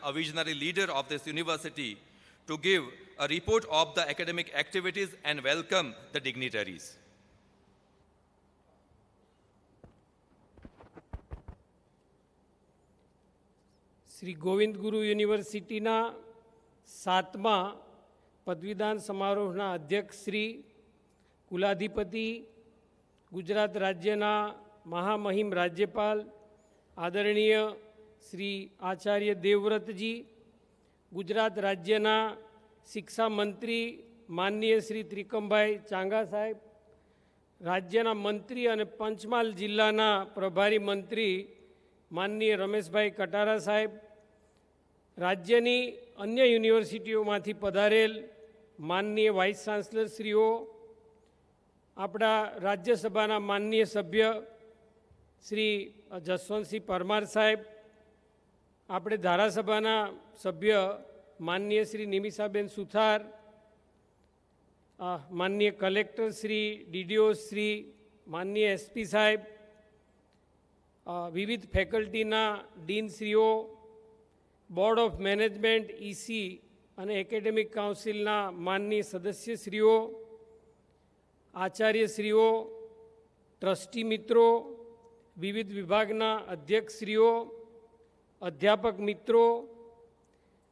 a visionary leader of this university, to give a report of the academic activities and welcome the dignitaries. Shri Govind ગુરુ યુનિવર્સિટીના 7મા પદવીદાન સમારોહના અધ્યક્ષ શ્રી કુલાધિપતિ, ગુજરાત રાજ્યના મહામહિમ રાજ્યપાલ આદરણીય શ્રી આચાર્ય દેવવ્રતજી, ગુજરાત રાજ્યના શિક્ષા મંત્રી માનનીય શ્રી ત્રિકમભાઈ ચાંગા સાહેબ, રાજ્યના મંત્રી અને પંચમહાલ જિલ્લાના પ્રભારી મંત્રી માનનીય રમેશભાઈ કટારા સાહેબ, રાજ્યની અન્ય યુનિવર્સિટીઓમાંથી પધારેલ માનનીય વાઇસ ચાન્સલરશ્રીઓ, આપણા રાજ્યસભાના માનનીય સભ્ય શ્રી જસવંતસિંહ પરમાર સાહેબ, આપણે ધારાસભાના સભ્ય માનનીય શ્રી નિમિષાબેન સુથાર, માનનીય કલેક્ટર શ્રી, ડીડીઓ શ્રી, માનનીય એસપી સાહેબ, વિવિધ ફેકલ્ટીના ડીનશ્રીઓ, બોર્ડ ઓફ મેનેજમેન્ટ, ઈસી અને એકેડેમિક કાઉન્સિલના માનનીય સદસ્યશ્રીઓ, આચાર્યશ્રીઓ, ટ્રસ્ટી મિત્રો, વિવિધ વિભાગના અધ્યક્ષશ્રીઓ, અધ્યાપક મિત્રો,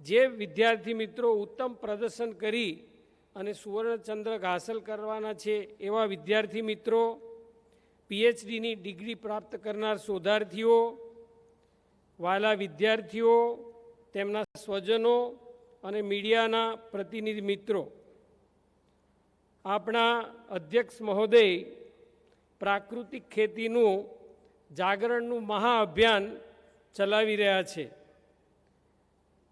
જે વિદ્યાર્થી મિત્રો ઉત્તમ પ્રદર્શન કરી અને સુવર્ણચંદ્રક હાંસલ કરવાના છે એવા વિદ્યાર્થી મિત્રો, પીએચડીની ડિગ્રી પ્રાપ્ત કરનાર શોધાર્થીઓ, વાલા વિદ્યાર્થીઓ, તેમના સ્વજનો અને મીડિયાના પ્રતિનિધિ મિત્રો, આપણા અધ્યક્ષ મહોદય પ્રાકૃતિક ખેતીનું જાગરણનું મહાઅભિયાન ચલાવી રહ્યા છે.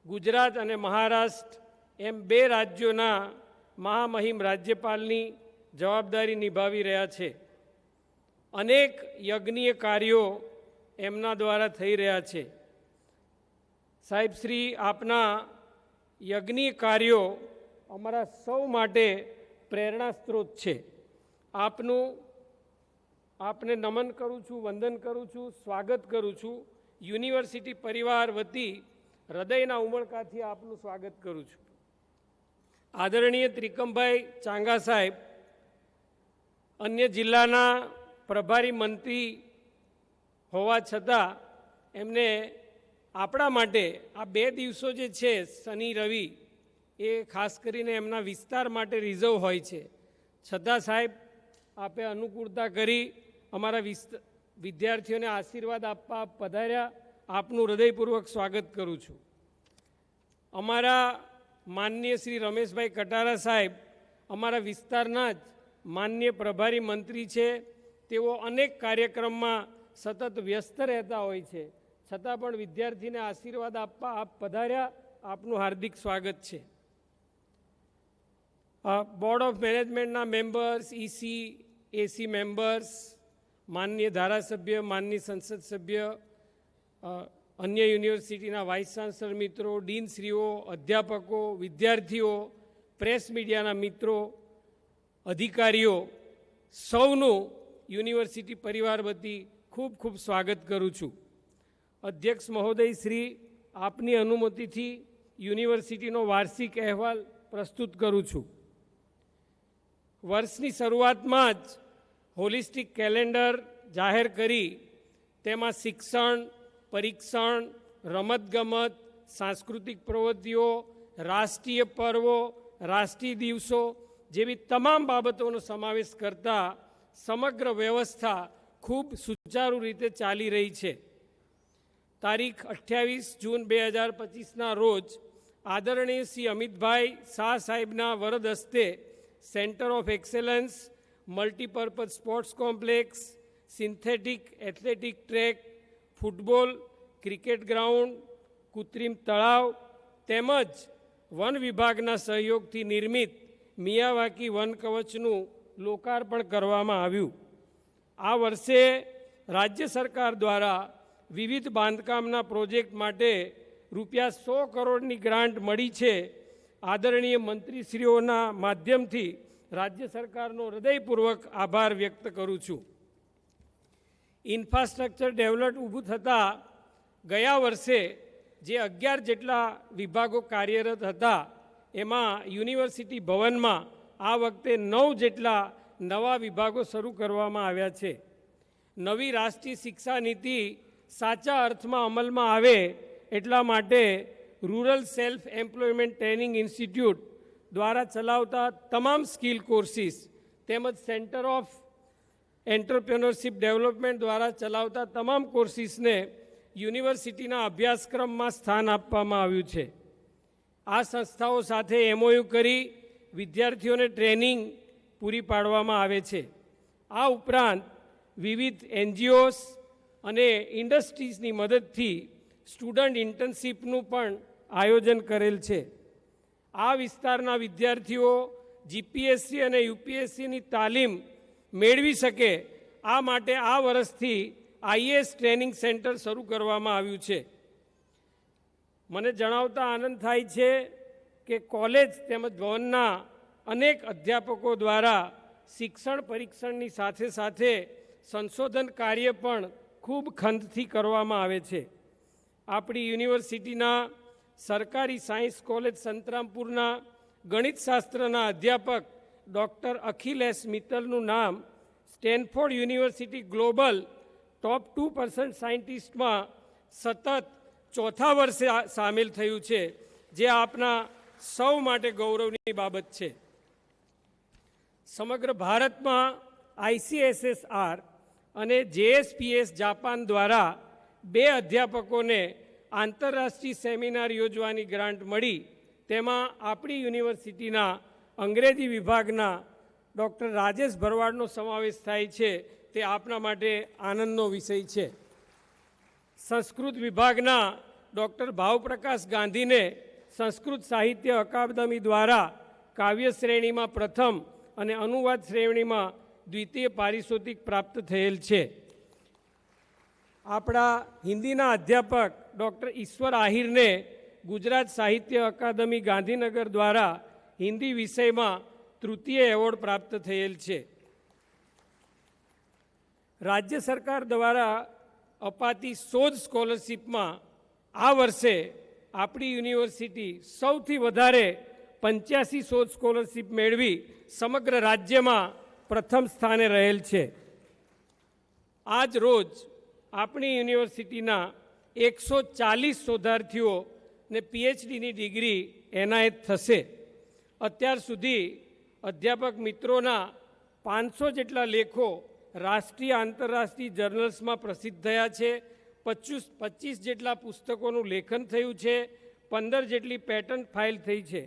ગુજરાત અને મહારાષ્ટ્ર એમ બે રાજ્યોના મહામહિમ રાજ્યપાલની જવાબદારી નિભાવી રહ્યા છે. અનેક યજ્ઞીય કાર્યો એમના દ્વારા થઈ રહ્યા છે. સાહેબશ્રી, આપના યજ્ઞીય કાર્યો અમારા સૌ માટે પ્રેરણા સ્ત્રોત છે. આપને નમન કરું છું, વંદન કરું છું, સ્વાગત કરું છું. યુનિવર્સિટી પરિવાર વતી હૃદયના ઉમળકાથી આપનું સ્વાગત કરું છું. આદરણીય ત્રિકમભાઈ ચાંગા સાહેબ અન્ય જિલ્લાના પ્રભારી મંત્રી હોવા છતાં એમને આપણા માટે આ 2 દિવસો જે છે શનિ રવિ એ ખાસ કરીને એમના વિસ્તાર માટે રિઝર્વ હોય છે. છતાં સાહેબ આપે અનુકૂળતા કરી અમારા વિદ્યાર્થીઓને આશીર્વાદ આપવા પધાર્યા. આપનું હૃદયપૂર્વક સ્વાગત કરું છું. અમારા માનનીય શ્રી રમેશભાઈ કટારા સાહેબ અમારા વિસ્તારના જ માનનીય પ્રભારી મંત્રી છે. તેઓ અનેક કાર્યક્રમમાં સતત વ્યસ્ત રહેતા હોય છે, છતાં પણ વિદ્યાર્થીને આશીર્વાદ આપવા આપ પધાર્યા. આપનું હાર્દિક સ્વાગત છે. બોર્ડ ઓફ મેનેજમેન્ટના મેમ્બર્સ, ઈસી, એસી મેમ્બર્સ, માનનીય ધારાસભ્ય, માનનીય સંસદ સભ્ય, અન્ય યુનિવર્સિટીના વાઇસ ચાન્સલર મિત્રો, ડીનશ્રીઓ, અધ્યાપકો, વિદ્યાર્થીઓ, પ્રેસ મીડિયાના મિત્રો, અધિકારીઓ, સૌનું યુનિવર્સિટી પરિવાર વતી ખૂબ ખૂબ સ્વાગત કરું છું. અધ્યક્ષ મહોદય શ્રી, આપની અનુમતિથી યુનિવર્સિટીનો વાર્ષિક અહેવાલ પ્રસ્તુત કરું છું. વર્ષની શરૂઆતમાં જ હોલિસ્ટિક કેલેન્ડર જાહેર કરી તેમાં શિક્ષણ, પરીક્ષણ, રમતગમત, સાંસ્કૃતિક પ્રવૃત્તિઓ, રાષ્ટ્રીય પર્વો, રાષ્ટ્રીય દિવસો જેવી તમામ બાબતોનો સમાવેશ કરતા સમગ્ર વ્યવસ્થા ખૂબ સુચારુ રીતે ચાલી રહી છે. તારીખ 28 જૂન 2025ના રોજ આદરણીય શ્રી અમિતભાઈ શાહ સાહેબના વરદ હસ્તે centre of excellence, multipurpose sports complex, synthetic athletic track, football, cricket ground, કૃત્રિમ તળાવ તેમજ વન વિભાગના સહયોગથી નિર્મિત મિયાવાકી વન કવચનું લોકાર્પણ કરવામાં આવ્યું. આ વર્ષે રાજ્ય સરકાર દ્વારા વિવિધ બાંધકામના પ્રોજેક્ટ માટે ₹100 કરોડની ગ્રાન્ટ મળી છે. આદરણીય મંત્રીશ્રીઓના માધ્યમથી રાજ્ય સરકારનો હૃદયપૂર્વક આભાર વ્યક્ત કરું છું. ઇન્ફ્રાસ્ટ્રક્ચર ડેવલપ ઊભું થતાં ગયા વર્ષે જે 11 જેટલા વિભાગો કાર્યરત હતા એમાં યુનિવર્સિટી ભવનમાં આ વખતે 9 જેટલા નવા વિભાગો શરૂ કરવામાં આવ્યા છે. નવી રાષ્ટ્રીય શિક્ષા નીતિ સાચા અર્થમાં અમલમાં આવે એટલા માટે rural self employment training institute દ્વારા ચલાવતા તમામ સ્કિલ કોર્સિસ તેમજ સેન્ટર ઓફ એન્ટરપ્રેન્યોરશિપ ડેવલપમેન્ટ દ્વારા ચલાવતા તમામ કોર્સિસને યુનિવર્સિટીના અભ્યાસક્રમમાં સ્થાન આપવામાં આવ્યું છે. આ સંસ્થાઓ સાથે MOU કરી વિદ્યાર્થીઓને ટ્રેનિંગ પૂરી પાડવામાં આવે છે. આ ઉપરાંત વિવિધ NGOs અને ઇન્ડસ્ટ્રીઝની મદદથી સ્ટુડન્ટ ઇન્ટર્નશીપનું પણ આયોજન કરેલ છે. આ વિસ્તારના વિદ્યાર્થીઓ GPSC અને UPSCની તાલીમ મેળવી શકે આ માટે આ વર્ષથી IAS ટ્રેનિંગ સેન્ટર શરૂ કરવામાં આવ્યું છે. મને જણાવતા આનંદ થાય છે કે કોલેજ તેમજ ભવનના અનેક અધ્યાપકો દ્વારા શિક્ષણ પરીક્ષણની સાથે સાથે સંશોધન કાર્ય પણ ખૂબ ખંતથી કરવામાં આવે છે. આપણી યુનિવર્સિટીના સરકારી સાયન્સ કોલેજ સંતરામપુરના ગણિતશાસ્ત્રના અધ્યાપક ડૉક્ટર અખિલ S. મિત્તલનું નામ સ્ટેનફોર્ડ યુનિવર્સિટી ગ્લોબલ ટોપ 2% સાયન્ટિસ્ટમાં સતત ચોથા વર્ષે સામેલ થયું છે, જે આપના સૌ માટે ગૌરવની બાબત છે. સમગ્ર ભારતમાં ICSSR અને JSPS જાપાન દ્વારા 2 અધ્યાપકોને આંતરરાષ્ટ્રીય સેમિનાર યોજવાની ગ્રાન્ટ મળી. તેમાં આપણી યુનિવર્સિટીના અંગ્રેજી વિભાગના ડૉક્ટર રાજેશ ભરવાડનો સમાવેશ થાય છે. તે આપના માટે આનંદનો વિષય છે. સંસ્કૃત વિભાગના ડૉક્ટર ભાવપ્રકાશ ગાંધીને સંસ્કૃત સાહિત્ય અકાદમી દ્વારા કાવ્ય શ્રેણીમાં પ્રથમ અને અનુવાદ શ્રેણીમાં દ્વિતીય પારિતોષિક પ્રાપ્ત થયેલ છે. આપણા હિન્દીના અધ્યાપક ડૉક્ટર ઈશ્વર આહિરને ગુજરાત સાહિત્ય અકાદમી ગાંધીનગર દ્વારા હિન્દી વિષયમાં તૃતીય એવોર્ડ પ્રાપ્ત થયેલ છે. રાજ્ય સરકાર દ્વારા અપાતી શોધ સ્કોલરશિપમાં આ વર્ષે આપણી યુનિવર્સિટી સૌથી વધારે 85 શોધ સ્કોલરશિપ મેળવી સમગ્ર રાજ્યમાં પ્રથમ સ્થાને રહેલ છે. આજ રોજ આપણી યુનિવર્સિટીના 140 શોધાર્થીઓને PhDની ડિગ્રી એનાયત થશે. અત્યાર સુધી અધ્યાપક મિત્રોના 500 જેટલા લેખો રાષ્ટ્રીય આંતરરાષ્ટ્રીય જર્નલ્સમાં પ્રસિદ્ધ થયા છે. 25 જેટલા પુસ્તકોનું લેખન થયું છે. 15 જેટલી પેટન્ટ ફાઇલ થઈ છે.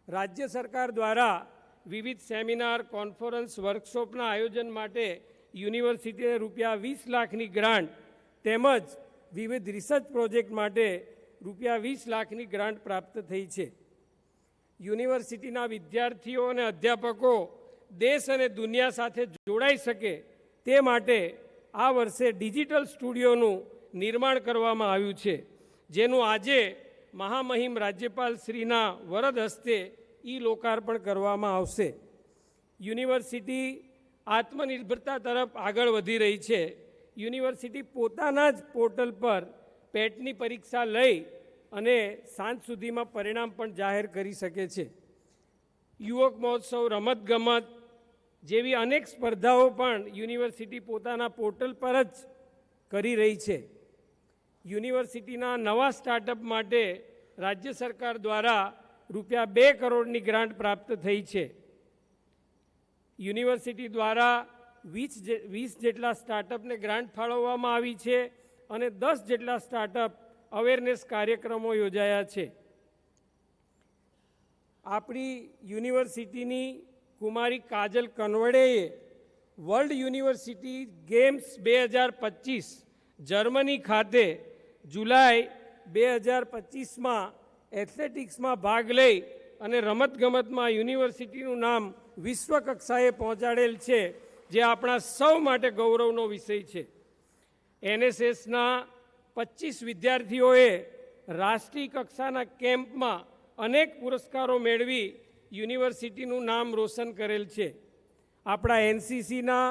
રાજ્ય સરકાર દ્વારા વિવિધ સેમિનાર, કોન્ફરન્સ, વર્કશોપના આયોજન માટે યુનિવર્સિટીને ₹20 લાખની ગ્રાન્ટ તેમજ વિવિધ રિસર્ચ પ્રોજેક્ટ માટે ₹20 લાખની ગ્રાન્ટ પ્રાપ્ત થઈ છે. યુનિવર્સિટીના વિદ્યાર્થીઓ અને અધ્યાપકો દેશ અને દુનિયા સાથે જોડાઈ શકે તે માટે આ વર્ષે ડિજિટલ સ્ટુડિયોનું નિર્માણ કરવામાં આવ્યું છે, જેનું આજે મહામહિમ રાજ્યપાલ શ્રીના વરદ હસ્તે લોકાર્પણ કરવામાં આવશે. યુનિવર્સિટી આત્મનિર્ભરતા તરફ આગળ વધી રહી છે. યુનિવર્સિટી પોતાના જ પોર્ટલ પર પેટની પરીક્ષા લઈ અને સાંજ સુધીમાં પરિણામ પણ જાહેર કરી શકે છે. યુવક મહોત્સવ, રમતગમત જેવી અનેક સ્પર્ધાઓ પણ યુનિવર્સિટી પોતાના પોર્ટલ પર જ કરી રહી છે. યુનિવર્સિટીના નવા સ્ટાર્ટઅપ માટે રાજ્ય સરકાર દ્વારા ₹2 કરોડની ગ્રાન્ટ પ્રાપ્ત થઈ છે. યુનિવર્સિટી દ્વારા 20 જેટલા સ્ટાર્ટઅપને ગ્રાન્ટ ફાળવવામાં આવી છે અને 10 જેટલા સ્ટાર્ટઅપ અવેરનેસ કાર્યક્રમો યોજાયા છે. આપણી યુનિવર્સિટીની કુમારી કાજલ કનવડેએ વર્લ્ડ યુનિવર્સિટી ગેમ્સ 2025 જર્મની ખાતે જુલાઈ 2025માં એથ્લેટિક્સમાં ભાગ લઈ અને રમતગમતમાં યુનિવર્સિટીનું નામ વિશ્વ કક્ષાએ પહોંચાડેલ છે, જે આપણા સૌ માટે ગૌરવનો વિષય છે. NSSના 25 વિદ્યાર્થીઓએ રાષ્ટ્રીય કક્ષાના કેમ્પમાં અનેક પુરસ્કારો મેળવી યુનિવર્સિટીનું નામ રોશન કરેલ છે. આપણા NCCના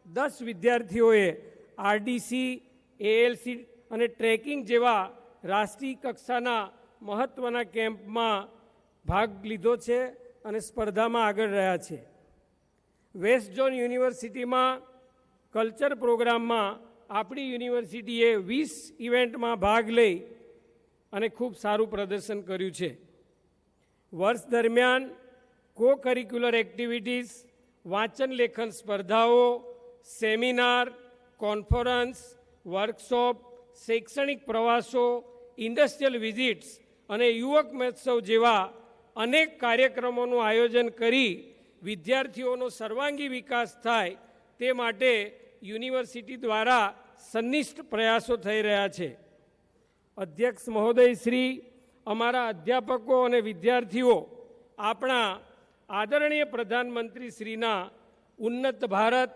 10 વિદ્યાર્થીઓએ RDC, ALC અને ટ્રેકિંગ જેવા રાષ્ટ્રીય કક્ષાના મહત્ત્વના કેમ્પમાં ભાગ લીધો છે અને સ્પર્ધામાં આગળ રહ્યા છે. વેસ્ટ ઝોન યુનિવર્સિટીમાં કલ્ચર પ્રોગ્રામમાં આપણી યુનિવર્સિટીએ 20 ઇવેન્ટમાં ભાગ લઈ અને ખૂબ સારું પ્રદર્શન કર્યું છે. વર્ષ દરમિયાન કો કરિક્યુલર એક્ટિવિટીઝ, વાંચન લેખન સ્પર્ધાઓ, સેમિનાર, કોન્ફરન્સ, વર્કશોપ, શૈક્ષણિક પ્રવાસો, ઇન્ડસ્ટ્રીયલ વિઝિટ્સ અને યુવક મહોત્સવ જેવા અનેક કાર્યક્રમોનું આયોજન કરી વિદ્યાર્થીઓનો સર્વાંગી વિકાસ થાય તે માટે યુનિવર્સિટી દ્વારા સંનિષ્ઠ પ્રયાસો થઈ રહ્યા છે. અધ્યક્ષ મહોદય શ્રી, અમારા અધ્યાપકો અને વિદ્યાર્થીઓ આપણા આદરણીય પ્રધાનમંત્રી શ્રીના ઉન્નત ભારત,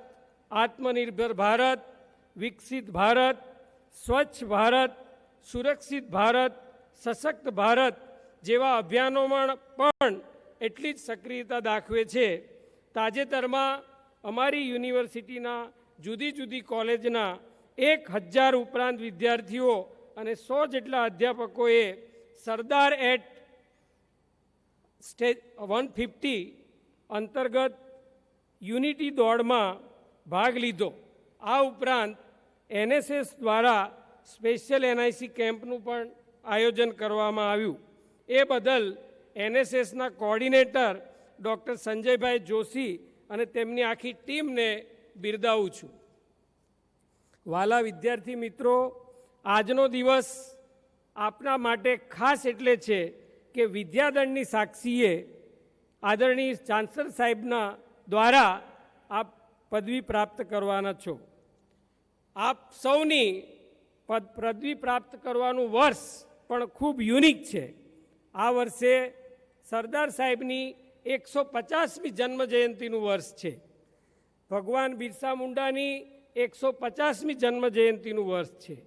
આત્મનિર્ભર ભારત, વિકસિત ભારત, સ્વચ્છ ભારત, સુરક્ષિત ભારત, સશક્ત ભારત જેવા અભિયાનોમાં પણ એટલી જ સક્રિયતા દાખવે છે. તાજેતરમાં અમારી યુનિવર્સિટીના જુદી જુદી કોલેજના 1000 ઉપરાંત વિદ્યાર્થીઓ અને 100 જેટલા અધ્યાપકોએ સરદાર એટ સ્ટેજ 150 અંતર્ગત યુનિટી દોડમાં ભાગ લીધો. આ ઉપરાંત એનએસએસ દ્વારા સ્પેશિયલ એનઆઈસી કેમ્પનું પણ આયોજન કરવામાં આવ્યું. એ બદલ એનએસએસના કોર્ડિનેટર ડૉક્ટર સંજયભાઈ જોશી અને તેમની આખી ટીમને બિરદાવું છું. વાલા વિદ્યાર્થી મિત્રો, આજનો દિવસ આપના માટે ખાસ એટલે છે કે વિદ્યાદંડની સાક્ષીએ આદરણીય ચાન્સલર સાહેબના દ્વારા આપ પદવી પ્રાપ્ત કરવાના છો. આપ સૌની પદવી પ્રાપ્ત કરવાનું વર્ષ પણ ખૂબ યુનિક છે. આ વર્ષે સરદાર સાહેબની 150મી જન્મ જયંતિનું વર્ષ છે. ભગવાન બિરસા મુંડાની 150મી જન્મ જયંતિનું વર્ષ છે.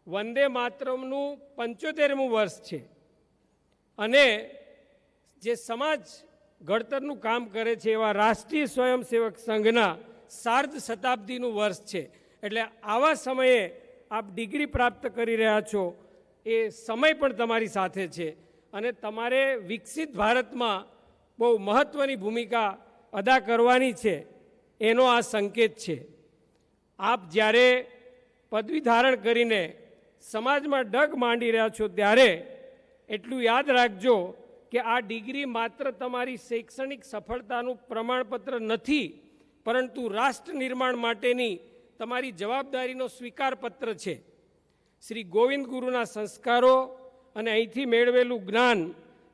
વંદે માતરમનું 75મું વર્ષ છે. અને જે સમાજ ઘડતરનું કામ કરે છે એવા રાષ્ટ્રીય સ્વયંસેવક સંઘના સાર્ધ શતાબ્દીનું વર્ષ છે. એટલે આવા સમયે આપ ડિગ્રી પ્રાપ્ત કરી રહ્યા છો એ સમય પણ તમારી સાથે છે અને તમારે વિકસિત ભારતમાં બહુ મહત્ત્વની ભૂમિકા અદા કરવાની છે એનો આ સંકેત છે. આપ જ્યારે પદવી ધારણ કરીને સમાજમાં ડગ માંડી રહ્યા છો ત્યારે એટલું યાદ રાખજો કે આ ડિગ્રી માત્ર તમારી શૈક્ષણિક સફળતાનું પ્રમાણપત્ર નથી, પરંતુ રાષ્ટ્ર નિર્માણ માટેની તમારી જવાબદારીનો સ્વીકારપત્ર છે. શ્રી ગોવિંદ ગુરુના સંસ્કારો અને અહીંથી મેળવેલું જ્ઞાન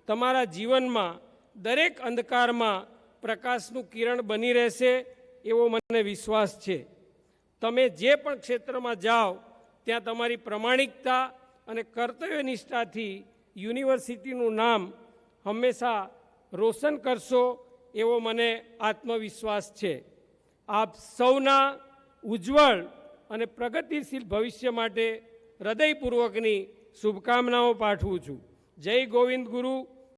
તમારા જીવનમાં દરેક અંધકારમાં પ્રકાશનું કિરણ બની રહેશે એવો મને વિશ્વાસ છે. તમે જે પણ ક્ષેત્રમાં જાઓ ત્યાં તમારી પ્રમાણિકતા અને કર્તવ્યનિષ્ઠાથી યુનિવર્સિટીનું નામ હંમેશા રોશન કરશો એવો મને આત્મવિશ્વાસ છે. આપ સૌના ઉજ્જવળ અને પ્રગતિશીલ ભવિષ્ય માટે હૃદયપૂર્વકની શુભકામનાઓ પાઠવું છું. જય ગોવિંદ ગુરુ.